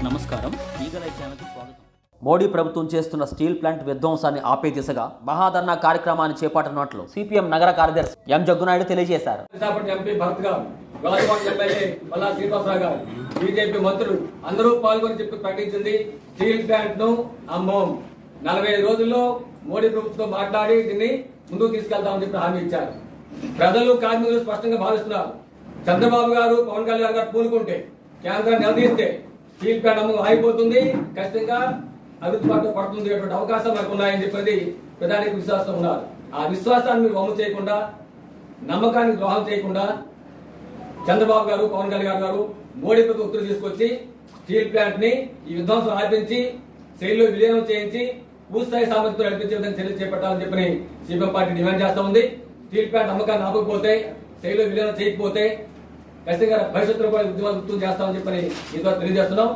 నమస్కారం, ఈగలై ఛానల్కి స్వాగతం. మోడీ ప్రభుత్వం చేస్తున్న స్టీల్ ప్లాంట్ విధ్వంసాన్ని ఆపే దిశగా మహాధర్నా కార్యక్రమాన్ని చేపట్టనున్నట్లు సిపిఎం నగర కార్యదర్శి ఎం జగ్గునాయుడు తెలియజేశారు. ఎంపీ భరత్ గారు, గోదావరి ఎమ్మెల్యే మల్లా శ్రీనివాసరావు గారు, బీజేపీ మంత్రులు అందరూ పాల్గొని చెప్పి ప్రకటించింది స్టీల్ ప్లాంట్ ను అమ్మోం 45 రోజుల్లో మోడీ ప్రభుత్వంతో మాట్లాడి దీన్ని ముందుకు తీసుకెళ్తామని చెప్పి హామీ ఇచ్చారు. ప్రజలు కార్మికులు స్పష్టంగా భావిస్తున్నారు. చంద్రబాబు గారు, పవన్ కళ్యాణ్ గారు పూనుకుంటే, కేంద్రాన్ని నిలదీస్తే స్టీల్ ప్లాంట్ అమ్మకం ఆగిపోతుంది, ఖచ్చితంగా అభివృద్ధి బాటలో పడుతుంది అటువంటి అవకాశాలు మనకు ఉన్నాయని చెప్పేది ప్రధానికి విశ్వాసం ఉన్నారు. ఆ విశ్వాసాన్ని మీరు వమ్ము చేయకుండా, నమ్మకానికి ద్రోహం చేయకుండా చంద్రబాబు గారు, పవన్ కళ్యాణ్ గారు మోడీ ప్రభుత్వం ఉత్తర్వులు తీసుకొచ్చి స్టీల్ ప్లాంట్ ని ఈ విధ్వంసం ఆపించి శైలిలో విలీనం చేయించి పూర్తిస్థాయి సామర్థ్యం నడిపించే విధంగా చర్యలు చేపట్టాలని చెప్పని సిపిఎం పార్టీ డిమాండ్ చేస్తా ఉంది. స్టీల్ ప్లాంట్ అమ్మకాన్ని ఆపకపోతే, శైలిలో విలీనం చేయకపోతే ఖచ్చితంగా భవిష్యత్తులో కూడా ఉద్యమాలు గుర్తు చేస్తామని చెప్పని ఈ ద్వారా తెలియజేస్తున్నాం.